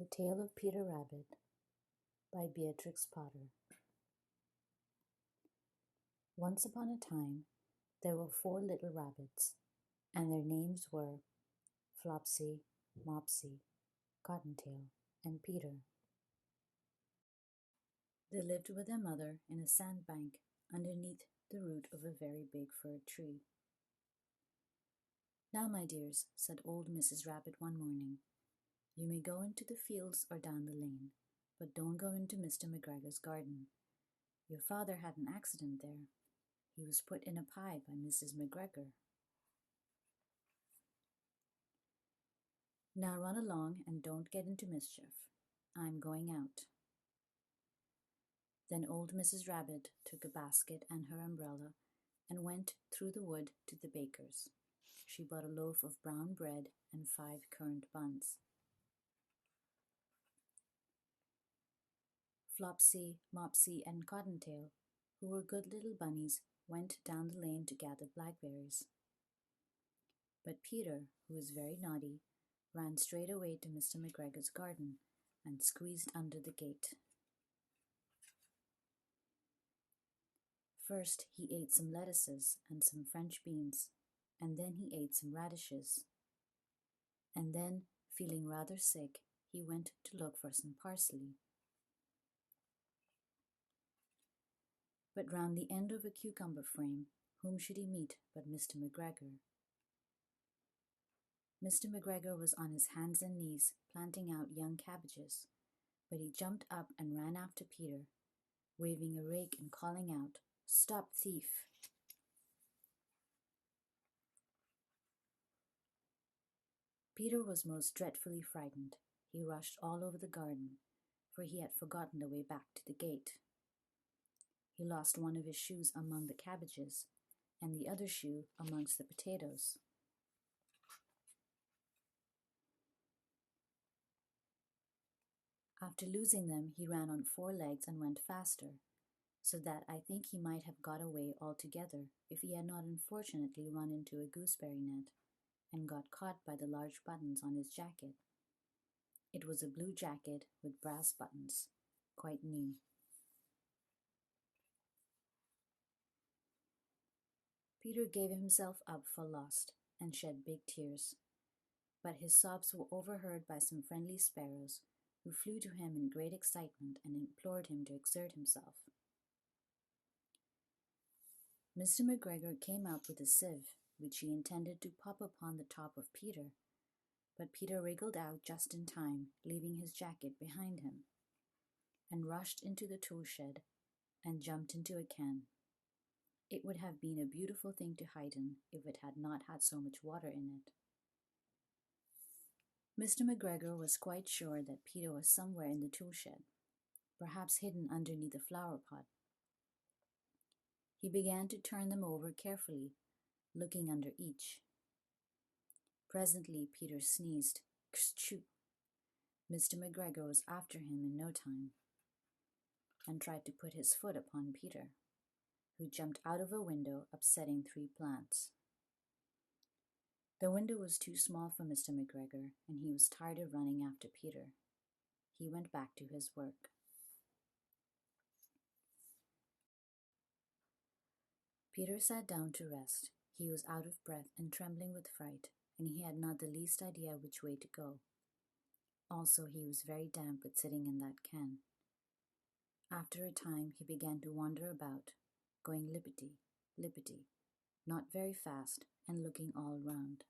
The Tale of Peter Rabbit by Beatrix Potter. Once upon a time, there were 4 little rabbits, and their names were Flopsy, Mopsy, Cottontail, and Peter. They lived with their mother in a sandbank underneath the root of a very big fir tree. "Now, my dears," said old Mrs. Rabbit one morning, "you may go into the fields or down the lane, but don't go into Mr. McGregor's garden. Your father had an accident there. He was put in a pie by Mrs. McGregor. Now run along and don't get into mischief. I'm going out." Then old Mrs. Rabbit took a basket and her umbrella and went through the wood to the baker's. She bought a loaf of brown bread and 5 currant buns. Flopsy, Mopsy, and Cottontail, who were good little bunnies, went down the lane to gather blackberries. But Peter, who was very naughty, ran straight away to Mr. McGregor's garden and squeezed under the gate. First he ate some lettuces and some French beans, and then he ate some radishes. And then, feeling rather sick, he went to look for some parsley. But round the end of a cucumber frame, whom should he meet but Mr. McGregor? Mr. McGregor was on his hands and knees planting out young cabbages, but he jumped up and ran after Peter, waving a rake and calling out, "Stop, thief!" Peter was most dreadfully frightened. He rushed all over the garden, for he had forgotten the way back to the gate. He lost one of his shoes among the cabbages, and the other shoe amongst the potatoes. After losing them, he ran on 4 legs and went faster, so that I think he might have got away altogether if he had not unfortunately run into a gooseberry net and got caught by the large buttons on his jacket. It was a blue jacket with brass buttons, quite new. Peter gave himself up for lost and shed big tears, but his sobs were overheard by some friendly sparrows, who flew to him in great excitement and implored him to exert himself. Mr. McGregor came out with a sieve, which he intended to pop upon the top of Peter, but Peter wriggled out just in time, leaving his jacket behind him, and rushed into the tool shed and jumped into a can. It would have been a beautiful thing to hide in if it had not had so much water in it. Mr. McGregor was quite sure that Peter was somewhere in the tool shed, perhaps hidden underneath a flower pot. He began to turn them over carefully, looking under each. Presently Peter sneezed. "Kshchoo!" Mr. McGregor was after him in no time, and tried to put his foot upon Peter, who jumped out of a window, upsetting 3 plants. The window was too small for Mr. McGregor, and he was tired of running after Peter. He went back to his work. Peter sat down to rest. He was out of breath and trembling with fright, and he had not the least idea which way to go. Also, he was very damp with sitting in that can. After a time, he began to wander about, going lippity, lippity, not very fast, and looking all round.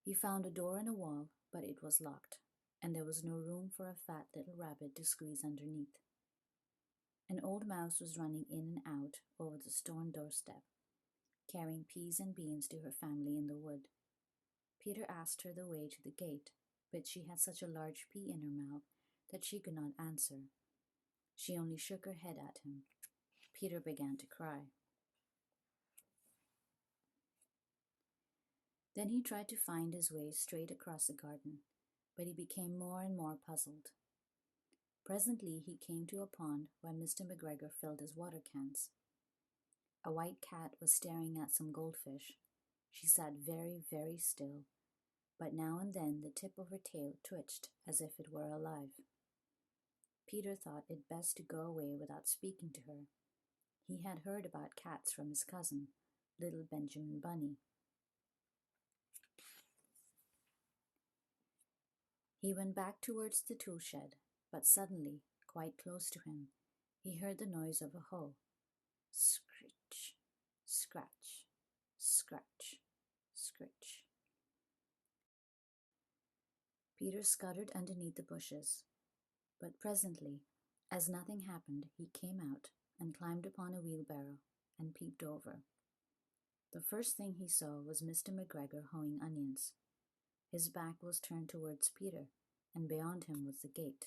He found a door in a wall, but it was locked, and there was no room for a fat little rabbit to squeeze underneath. An old mouse was running in and out over the stone doorstep, carrying peas and beans to her family in the wood. Peter asked her the way to the gate, but she had such a large pea in her mouth that she could not answer. She only shook her head at him. Peter began to cry. Then he tried to find his way straight across the garden, but he became more and more puzzled. Presently he came to a pond where Mr. McGregor filled his water cans. A white cat was staring at some goldfish. She sat very, very still, but now and then the tip of her tail twitched as if it were alive. Peter thought it best to go away without speaking to her. He had heard about cats from his cousin, little Benjamin Bunny. He went back towards the tool shed, but suddenly, quite close to him, he heard the noise of a hoe. Scritch, scratch, scratch, scritch. Peter scuttered underneath the bushes, but presently, as nothing happened, he came out and climbed upon a wheelbarrow and peeped over. The first thing he saw was Mr. McGregor hoeing onions. His back was turned towards Peter, and beyond him was the gate.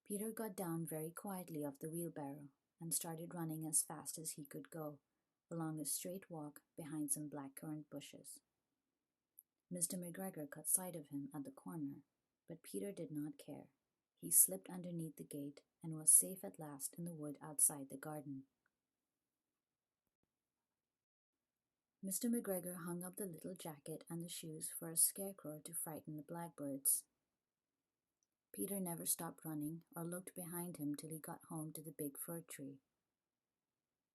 Peter got down very quietly off the wheelbarrow and started running as fast as he could go, along a straight walk behind some blackcurrant bushes. Mr. McGregor caught sight of him at the corner, but Peter did not care. He slipped underneath the gate and was safe at last in the wood outside the garden. Mr. McGregor hung up the little jacket and the shoes for a scarecrow to frighten the blackbirds. Peter never stopped running or looked behind him till he got home to the big fir tree.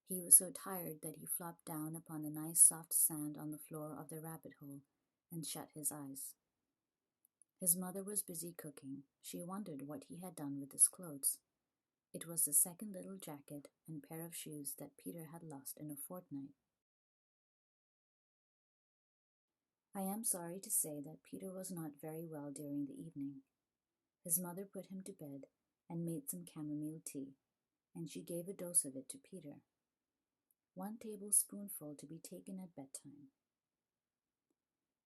He was so tired that he flopped down upon the nice soft sand on the floor of the rabbit hole and shut his eyes. His mother was busy cooking. She wondered what he had done with his clothes. It was the second little jacket and pair of shoes that Peter had lost in a fortnight. I am sorry to say that Peter was not very well during the evening. His mother put him to bed and made some chamomile tea, and she gave a dose of it to Peter. 1 tablespoonful to be taken at bedtime.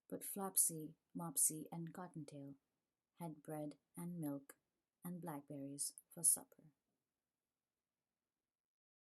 But Flopsy, Mopsy, and Cottontail had bread and milk and blackberries for supper.